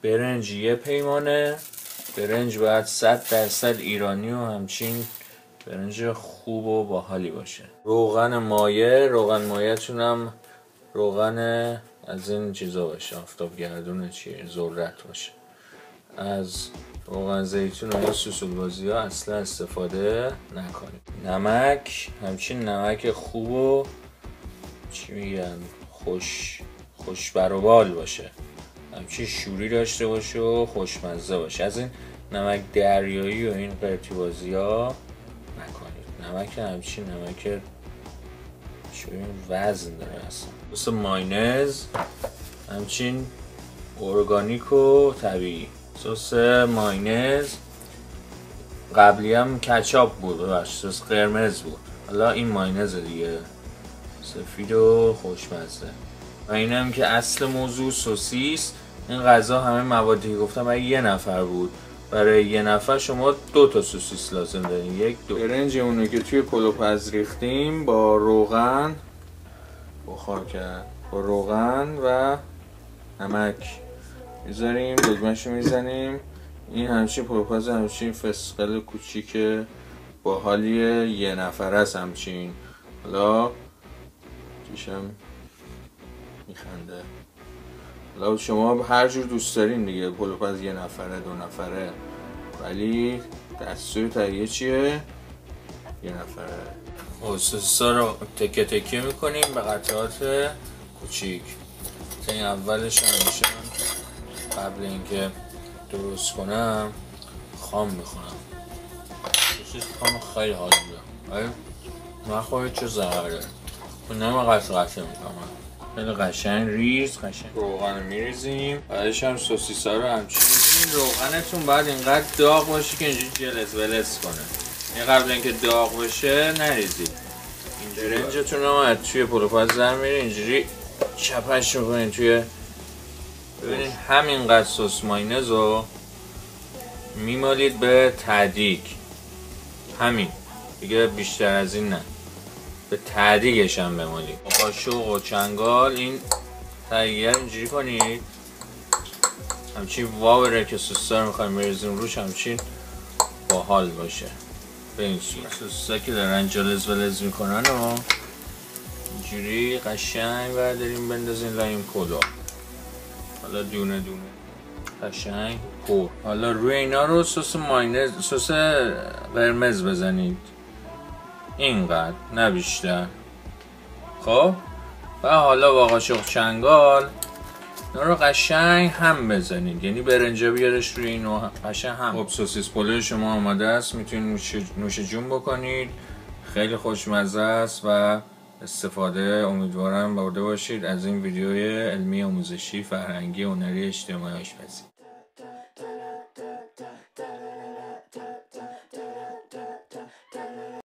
برنج یه پیمانه. برنج باید 100% ایرانی و همچین برنج خوب و باحالی باشه. روغن مایه تونم روغن از این چیزا باشه، آفتاب گردون چیه، ذرت باشه. از روغن زیتون و یا سوسولبازی ها اصلا استفاده نکنید. نمک همچین نمک خوب و چی میگن خوش برابال باشه، همچین شوری داشته باشه و خوشمزه باشه. از این نمک دریایی و این قرتی بازی ها نکنید. نمک همچین نمک شوری وزن داره اصلا. مثل ماینز همچین ارگانیک و طبیعی. سس ماینز قبلی هم کچاپ بود، سس قرمز بود، حالا این ماینز دیگه سفید و خوشمزه. و اینم که اصل موضوع سوسیس. این غذا همه موادی که گفتم اگه یه نفر بود، برای یه نفر شما 2 تا سوسیس لازم دارین. 1-2 برنج اونو که توی کلوپز ریختیم با روغن بخار کرد، با روغن و نمک میذاریم، دگمه‌شو میزنیم. این همچین پلوپز همچین فسقل کوچیک باحالیه، یه نفر است همچین. حالا چیشم میخنده. حالا شما هر جور دوست دارین دیگه، پلوپز یه نفره 2 نفره، ولی دستور تهیه چیه؟ یه نفره. سوسیسا رو تکه تکه میکنیم به قطعات کوچیک. این اولش همیشه قبل اینکه درست کنم خام میخونم. سوسیس خام خیلی حال میده، ولی نخورید چه ضرره. اونم قطعه میکنم خیلی قشنگ ریز قشنگ. روغن میریزیم، بعدش هم سوسیسا رو همچین میزنیم. روغنتون باید اینقدر داغ باشه که اینجوری جلز ولز کنه، این قبل اینکه داغ بشه نریزید. برنجتون رو توی پلوپز در میره، اینجوری چپش میکنین توی. ببینید همینقدر سس ماینز رو میمالید به تدریج، همین دیگه، بیشتر از این نه، به تدریجش هم بمالید. با شوق و چنگال این تهیه اینجوری کنید، همچین واوره که سوسیسا رو میخوایم بریزیم روش همچین باحال باشه. به این صورت سوسیسا که دارن جلز ولز میکنن و اینجوری قشنگ برداریم بندازین لای این کلوپ. حالا دونه دونه قشنگ پر. حالا روی اینا رو سس ماینز، سس قرمز بزنید اینقدر، نه بیشتر. خب و حالا با قاشق چنگال اینا رو قشنگ هم بزنید، یعنی برنجا بیارش روی اینو قشنگ هم. خب سوسیس پلو شما آماده است، میتونید نوش جون بکنید، خیلی خوشمزه است و استفاده امیدوارم برده باشید از این ویدیوی علمی آموزشی فرهنگی هنری اجتماعی آشپزی.